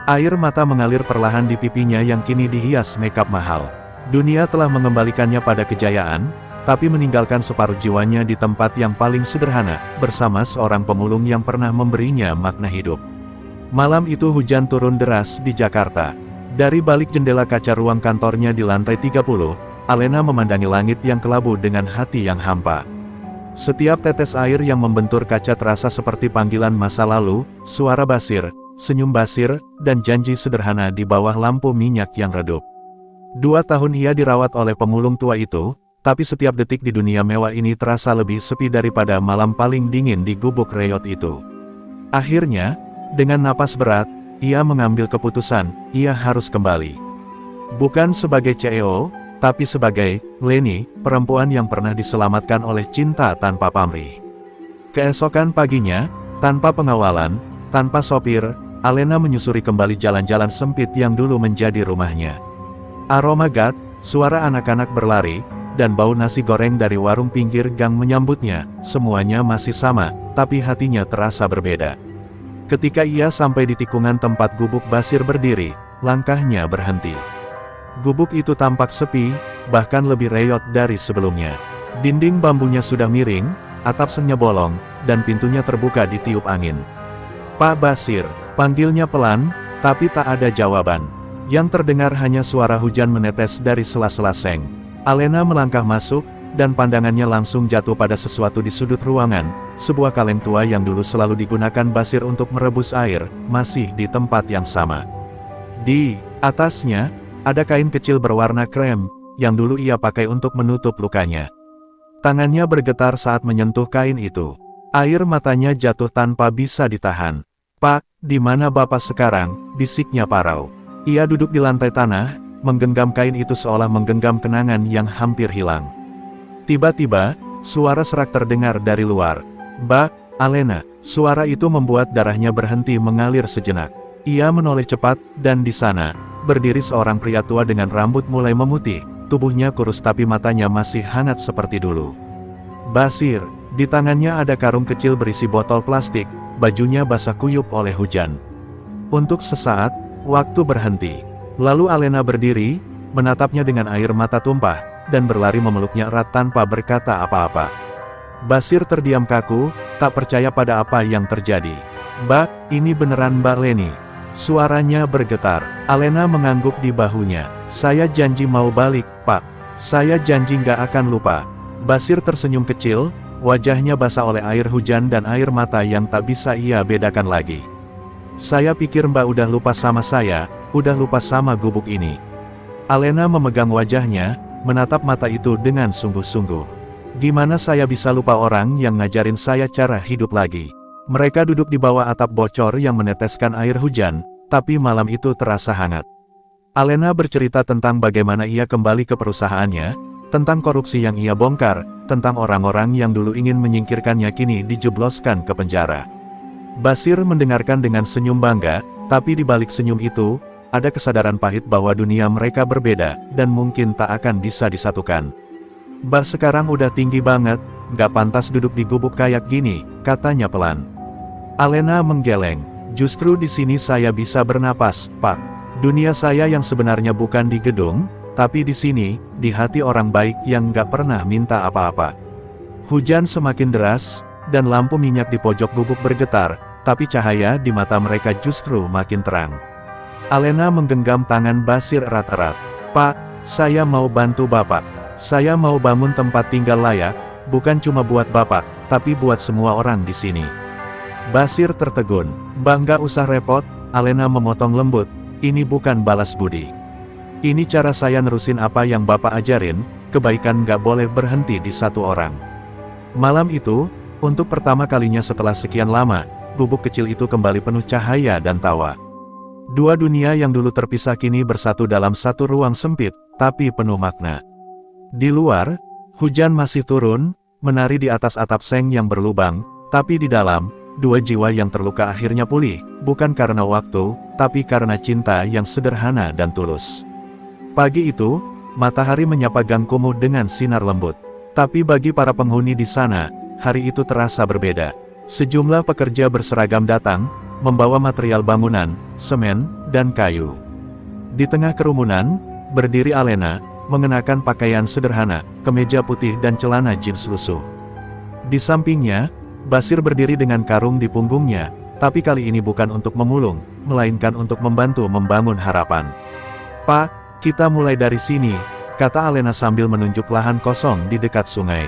Air mata mengalir perlahan di pipinya yang kini dihias makeup mahal. Dunia telah mengembalikannya pada kejayaan, tapi meninggalkan separuh jiwanya di tempat yang paling sederhana, bersama seorang pemulung yang pernah memberinya makna hidup. Malam itu hujan turun deras di Jakarta. Dari balik jendela kaca ruang kantornya di lantai 30, Alena memandangi langit yang kelabu dengan hati yang hampa. Setiap tetes air yang membentur kaca terasa seperti panggilan masa lalu, suara Basir, senyum Basir, dan janji sederhana di bawah lampu minyak yang redup. 2 tahun ia dirawat oleh pemulung tua itu, tapi setiap detik di dunia mewah ini terasa lebih sepi daripada malam paling dingin di gubuk reyot itu. Akhirnya, dengan napas berat, ia mengambil keputusan, ia harus kembali. Bukan sebagai CEO, tapi sebagai Leni, perempuan yang pernah diselamatkan oleh cinta tanpa pamrih. Keesokan paginya, tanpa pengawalan, tanpa sopir, Alena menyusuri kembali jalan-jalan sempit yang dulu menjadi rumahnya. Aroma gat, suara anak-anak berlari, dan bau nasi goreng dari warung pinggir gang menyambutnya, semuanya masih sama, tapi hatinya terasa berbeda. Ketika ia sampai di tikungan tempat gubuk Basir berdiri, langkahnya berhenti. Gubuk itu tampak sepi, bahkan lebih reyot dari sebelumnya. Dinding bambunya sudah miring, atap sengnya bolong, dan pintunya terbuka ditiup angin. "Pak Basir," panggilnya pelan, tapi tak ada jawaban. Yang terdengar hanya suara hujan menetes dari sela-sela seng. Alena melangkah masuk, dan pandangannya langsung jatuh pada sesuatu di sudut ruangan, sebuah kaleng tua yang dulu selalu digunakan Basir untuk merebus air, masih di tempat yang sama. Di atasnya, ada kain kecil berwarna krem, yang dulu ia pakai untuk menutup lukanya. Tangannya bergetar saat menyentuh kain itu. Air matanya jatuh tanpa bisa ditahan. "Pak, di mana Bapak sekarang?" bisiknya parau. Ia duduk di lantai tanah, menggenggam kain itu seolah menggenggam kenangan yang hampir hilang. Tiba-tiba, suara serak terdengar dari luar. "Mbak, Alena." Suara itu membuat darahnya berhenti mengalir sejenak. Ia menoleh cepat, dan di sana, berdiri seorang pria tua dengan rambut mulai memutih, tubuhnya kurus tapi matanya masih hangat seperti dulu. Basir, di tangannya ada karung kecil berisi botol plastik, bajunya basah kuyup oleh hujan. Untuk sesaat, waktu berhenti. Lalu Alena berdiri, menatapnya dengan air mata tumpah, dan berlari memeluknya erat tanpa berkata apa-apa. Basir terdiam kaku, tak percaya pada apa yang terjadi. "Mbak, ini beneran Mbak Leni?" Suaranya bergetar. Alena mengangguk di bahunya. "Saya janji mau balik, Pak. Saya janji nggak akan lupa." Basir tersenyum kecil, wajahnya basah oleh air hujan dan air mata yang tak bisa ia bedakan lagi. "Saya pikir Mbak udah lupa sama saya, udah lupa sama gubuk ini." Alena memegang wajahnya, menatap mata itu dengan sungguh-sungguh. "Gimana saya bisa lupa orang yang ngajarin saya cara hidup lagi?" Mereka duduk di bawah atap bocor yang meneteskan air hujan, tapi malam itu terasa hangat. Alena bercerita tentang bagaimana ia kembali ke perusahaannya, tentang korupsi yang ia bongkar, tentang orang-orang yang dulu ingin menyingkirkannya kini dijebloskan ke penjara. Basir mendengarkan dengan senyum bangga, tapi di balik senyum itu, ada kesadaran pahit bahwa dunia mereka berbeda, dan mungkin tak akan bisa disatukan. "Mbak sekarang udah tinggi banget, gak pantas duduk di gubuk kayak gini," katanya pelan. Alena menggeleng. "Justru di sini saya bisa bernapas, Pak. Dunia saya yang sebenarnya bukan di gedung, tapi di sini, di hati orang baik yang gak pernah minta apa-apa." Hujan semakin deras, dan lampu minyak di pojok gubuk bergetar, tapi cahaya di mata mereka justru makin terang. Alena menggenggam tangan Basir erat-erat. "Pak, saya mau bantu Bapak. Saya mau bangun tempat tinggal layak, bukan cuma buat Bapak, tapi buat semua orang di sini." Basir tertegun. "Mbak nggak usah repot," Alena memotong lembut. "Ini bukan balas budi. Ini cara saya nerusin apa yang Bapak ajarin, kebaikan nggak boleh berhenti di satu orang." Malam itu, untuk pertama kalinya setelah sekian lama, gubuk kecil itu kembali penuh cahaya dan tawa. Dua dunia yang dulu terpisah kini bersatu dalam satu ruang sempit, tapi penuh makna. Di luar, hujan masih turun, menari di atas atap seng yang berlubang, tapi di dalam, dua jiwa yang terluka akhirnya pulih, bukan karena waktu, tapi karena cinta yang sederhana dan tulus. Pagi itu, matahari menyapa gang kumuh dengan sinar lembut. Tapi bagi para penghuni di sana, hari itu terasa berbeda. Sejumlah pekerja berseragam datang, membawa material bangunan, semen, dan kayu. Di tengah kerumunan, berdiri Alena, mengenakan pakaian sederhana, kemeja putih dan celana jeans lusuh. Di sampingnya, Basir berdiri dengan karung di punggungnya, tapi kali ini bukan untuk memulung, melainkan untuk membantu membangun harapan. "Pak, kita mulai dari sini," kata Alena sambil menunjuk lahan kosong di dekat sungai.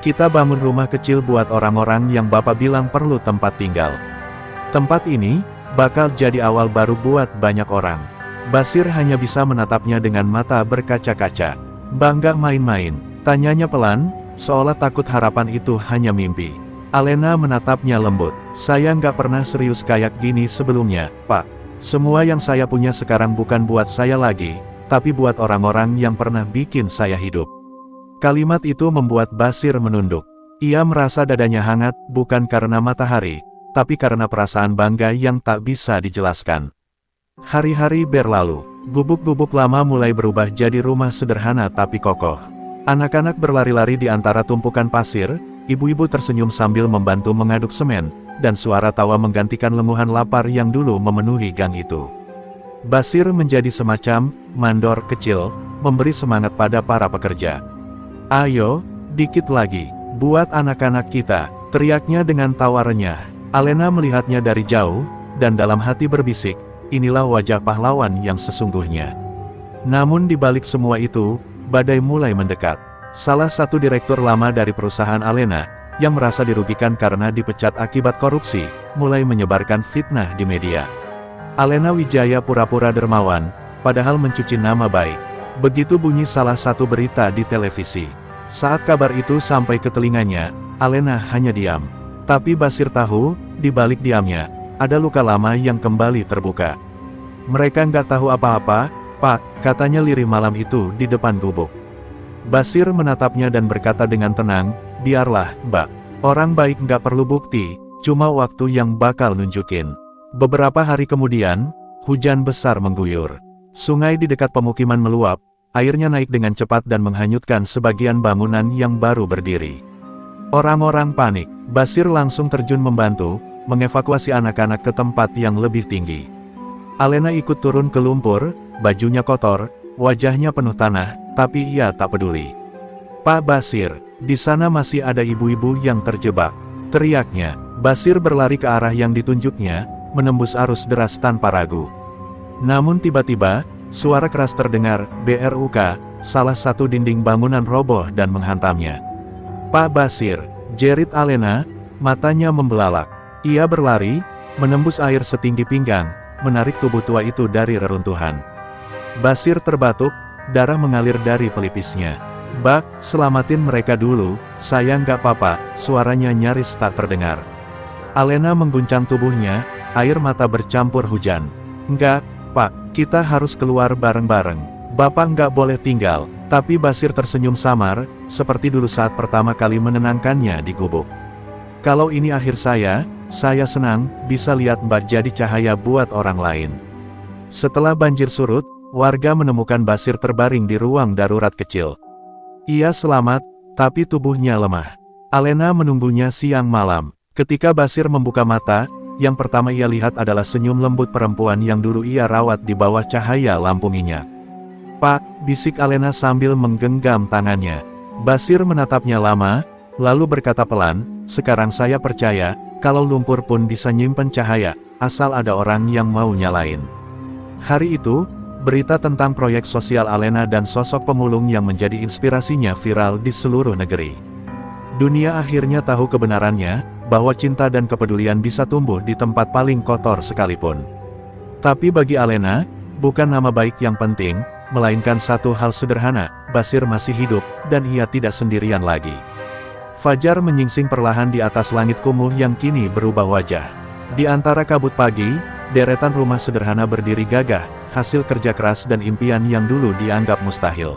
"Kita bangun rumah kecil buat orang-orang yang Bapak bilang perlu tempat tinggal. Tempat ini bakal jadi awal baru buat banyak orang." Basir hanya bisa menatapnya dengan mata berkaca-kaca. "Bangga main-main?" tanyanya pelan, seolah takut harapan itu hanya mimpi. Alena menatapnya lembut. "Saya nggak pernah serius kayak gini sebelumnya, Pak. Semua yang saya punya sekarang bukan buat saya lagi, tapi buat orang-orang yang pernah bikin saya hidup." Kalimat itu membuat Basir menunduk. Ia merasa dadanya hangat, bukan karena matahari, tapi karena perasaan bangga yang tak bisa dijelaskan. Hari-hari berlalu. Gubuk-gubuk lama mulai berubah jadi rumah sederhana tapi kokoh. Anak-anak berlari-lari di antara tumpukan pasir, ibu-ibu tersenyum sambil membantu mengaduk semen, dan suara tawa menggantikan lenguhan lapar yang dulu memenuhi gang itu. Basir menjadi semacam mandor kecil, memberi semangat pada para pekerja. "Ayo, dikit lagi, buat anak-anak kita," teriaknya dengan tawa renyah. Alena melihatnya dari jauh, dan dalam hati berbisik, inilah wajah pahlawan yang sesungguhnya. Namun di balik semua itu, badai mulai mendekat. Salah satu direktur lama dari perusahaan Alena, yang merasa dirugikan karena dipecat akibat korupsi, mulai menyebarkan fitnah di media. Alena Wijaya pura-pura dermawan, padahal mencuci nama baik. Begitu bunyi salah satu berita di televisi. Saat kabar itu sampai ke telinganya, Alena hanya diam. Tapi Basir tahu, di balik diamnya, ada luka lama yang kembali terbuka. "Mereka nggak tahu apa-apa, Pak," katanya lirih malam itu di depan gubuk. Basir menatapnya dan berkata dengan tenang, "Biarlah, Mbak. Orang baik nggak perlu bukti, cuma waktu yang bakal nunjukin." Beberapa hari kemudian, hujan besar mengguyur. Sungai di dekat pemukiman meluap, airnya naik dengan cepat dan menghanyutkan sebagian bangunan yang baru berdiri. Orang-orang panik. Basir langsung terjun membantu, mengevakuasi anak-anak ke tempat yang lebih tinggi. Alena ikut turun ke lumpur, bajunya kotor, wajahnya penuh tanah, tapi ia tak peduli. "Pak Basir, di sana masih ada ibu-ibu yang terjebak," teriaknya. Basir berlari ke arah yang ditunjuknya, menembus arus deras tanpa ragu. Namun tiba-tiba, suara keras terdengar, "BRUK," salah satu dinding bangunan roboh dan menghantamnya. "Pak Basir," jerit Alena, matanya membelalak. Ia berlari, menembus air setinggi pinggang, menarik tubuh tua itu dari reruntuhan. Basir terbatuk, darah mengalir dari pelipisnya. "Bak, selamatin mereka dulu, saya nggak apa-apa," suaranya nyaris tak terdengar. Alena mengguncang tubuhnya, air mata bercampur hujan. "Enggak, Pak, Kita harus keluar bareng-bareng. Bapak nggak boleh tinggal. Tapi Basir tersenyum samar, seperti dulu saat pertama kali menenangkannya di gubuk. Kalau ini akhir saya senang bisa lihat Mbak jadi cahaya buat orang lain. Setelah banjir surut, warga menemukan Basir terbaring di ruang darurat kecil. Ia selamat, tapi tubuhnya lemah. Alena menunggunya siang malam. Ketika Basir membuka mata, yang pertama ia lihat adalah senyum lembut perempuan yang dulu ia rawat di bawah cahaya lampu minyak. "Pak," bisik Alena sambil menggenggam tangannya. Basir menatapnya lama, lalu berkata pelan, "Sekarang saya percaya, kalau lumpur pun bisa nyimpen cahaya, asal ada orang yang mau nyalain." Hari itu, berita tentang proyek sosial Alena dan sosok pemulung yang menjadi inspirasinya viral di seluruh negeri. Dunia akhirnya tahu kebenarannya, bahwa cinta dan kepedulian bisa tumbuh di tempat paling kotor sekalipun. Tapi bagi Alena, bukan nama baik yang penting, melainkan satu hal sederhana, Basir masih hidup, dan ia tidak sendirian lagi. Fajar menyingsing perlahan di atas langit kumuh yang kini berubah wajah. Di antara kabut pagi, deretan rumah sederhana berdiri gagah, hasil kerja keras dan impian yang dulu dianggap mustahil.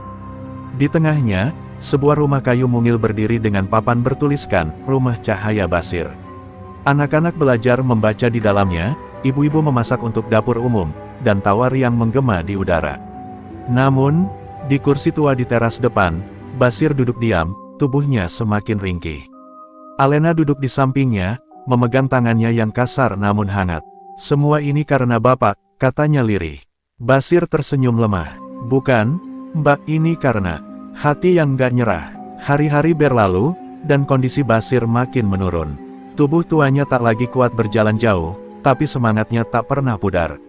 Di tengahnya, sebuah rumah kayu mungil berdiri dengan papan bertuliskan, "Rumah Cahaya Basir." Anak-anak belajar membaca di dalamnya, ibu-ibu memasak untuk dapur umum, dan tawa riang menggema di udara. Namun, di kursi tua di teras depan, Basir duduk diam, tubuhnya semakin ringkih. Alena duduk di sampingnya, memegang tangannya yang kasar namun hangat. "Semua ini karena Bapak," katanya lirih. Basir tersenyum lemah. "Bukan, Mbak, ini karena hati yang gak nyerah." Hari-hari berlalu, dan kondisi Basir makin menurun. Tubuh tuanya tak lagi kuat berjalan jauh, tapi semangatnya tak pernah pudar.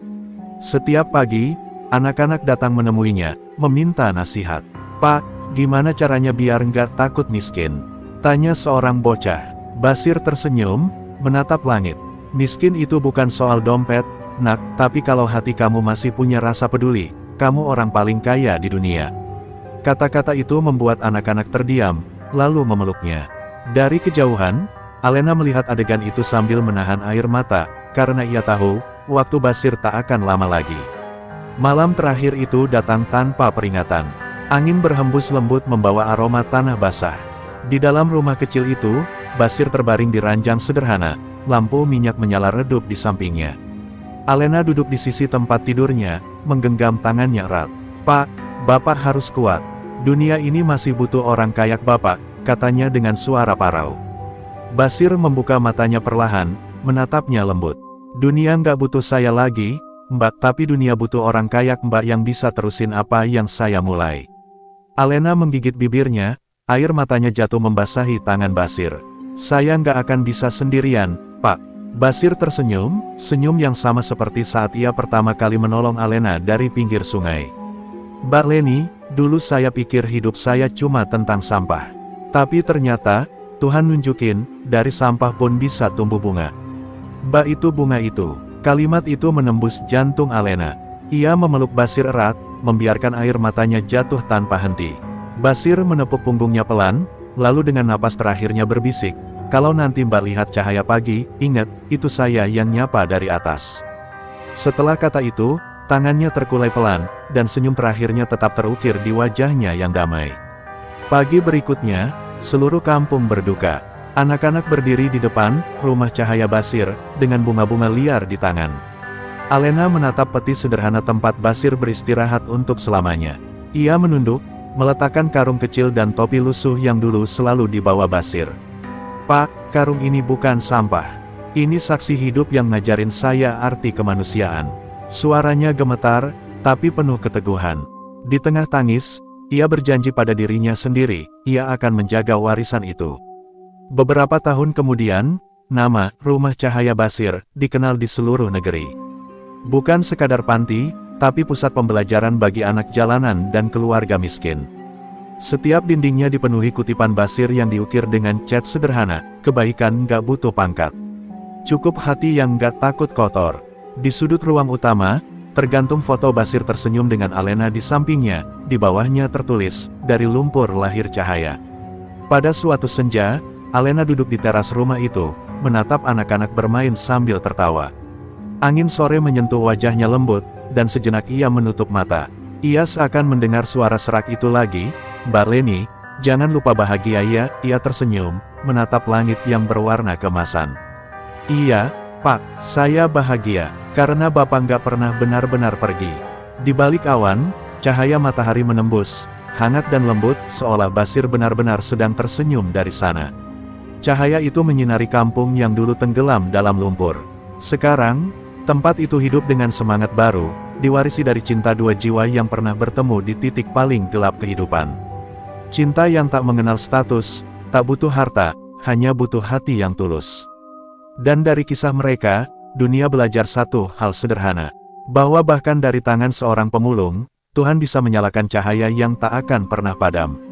Setiap pagi, anak-anak datang menemuinya, meminta nasihat. "Pak, gimana caranya biar nggak takut miskin?" tanya seorang bocah. Basir tersenyum, menatap langit. "Miskin itu bukan soal dompet, Nak, tapi kalau hati kamu masih punya rasa peduli, kamu orang paling kaya di dunia." Kata-kata itu membuat anak-anak terdiam, lalu memeluknya. Dari kejauhan, Alena melihat adegan itu sambil menahan air mata, karena ia tahu, waktu Basir tak akan lama lagi. Malam terakhir itu datang tanpa peringatan. Angin berhembus lembut membawa aroma tanah basah. Di dalam rumah kecil itu, Basir terbaring di ranjang sederhana, lampu minyak menyala redup di sampingnya. Alena duduk di sisi tempat tidurnya, menggenggam tangannya erat. "Pak, Bapak harus kuat. Dunia ini masih butuh orang kayak Bapak," katanya dengan suara parau. Basir membuka matanya perlahan, menatapnya lembut. "Dunia nggak butuh saya lagi, Mbak, tapi dunia butuh orang kayak Mbak yang bisa terusin apa yang saya mulai." Alena menggigit bibirnya, air matanya jatuh membasahi tangan Basir. "Saya nggak akan bisa sendirian, Pak." Basir tersenyum, senyum yang sama seperti saat ia pertama kali menolong Alena dari pinggir sungai. "Mbak Leni, dulu saya pikir hidup saya cuma tentang sampah. Tapi ternyata, Tuhan nunjukin, dari sampah pun bisa tumbuh bunga." "Mbak, itu bunga itu." Kalimat itu menembus jantung Alena. Ia memeluk Basir erat, membiarkan air matanya jatuh tanpa henti. Basir menepuk punggungnya pelan, lalu dengan napas terakhirnya berbisik, "Kalau nanti Mbak lihat cahaya pagi, ingat, itu saya yang nyapa dari atas." Setelah kata itu, tangannya terkulai pelan, dan senyum terakhirnya tetap terukir di wajahnya yang damai. Pagi berikutnya, seluruh kampung berduka. Anak-anak berdiri di depan rumah Cahaya Basir, dengan bunga-bunga liar di tangan. Alena menatap peti sederhana tempat Basir beristirahat untuk selamanya. Ia menunduk, meletakkan karung kecil dan topi lusuh yang dulu selalu dibawa Basir. "Pak, karung ini bukan sampah. Ini saksi hidup yang ngajarin saya arti kemanusiaan." Suaranya gemetar, tapi penuh keteguhan. Di tengah tangis, ia berjanji pada dirinya sendiri, ia akan menjaga warisan itu. Beberapa tahun kemudian, nama Rumah Cahaya Basir dikenal di seluruh negeri. Bukan sekadar panti, tapi pusat pembelajaran bagi anak jalanan dan keluarga miskin. Setiap dindingnya dipenuhi kutipan Basir yang diukir dengan cat sederhana, "Kebaikan nggak butuh pangkat. Cukup hati yang nggak takut kotor." Di sudut ruang utama, tergantung foto Basir tersenyum dengan Alena di sampingnya, di bawahnya tertulis, "Dari lumpur lahir cahaya." Pada suatu senja, Alena duduk di teras rumah itu, menatap anak-anak bermain sambil tertawa. Angin sore menyentuh wajahnya lembut, dan sejenak ia menutup mata. Ia seakan mendengar suara serak itu lagi, "Mbak Leni, jangan lupa bahagia ya." Ia tersenyum, menatap langit yang berwarna keemasan. "Iya, Pak, saya bahagia, karena Bapak nggak pernah benar-benar pergi." Di balik awan, cahaya matahari menembus, hangat dan lembut, seolah Basir benar-benar sedang tersenyum dari sana. Cahaya itu menyinari kampung yang dulu tenggelam dalam lumpur. Sekarang, tempat itu hidup dengan semangat baru, diwarisi dari cinta dua jiwa yang pernah bertemu di titik paling gelap kehidupan. Cinta yang tak mengenal status, tak butuh harta, hanya butuh hati yang tulus. Dan dari kisah mereka, dunia belajar satu hal sederhana, bahwa bahkan dari tangan seorang pemulung, Tuhan bisa menyalakan cahaya yang tak akan pernah padam.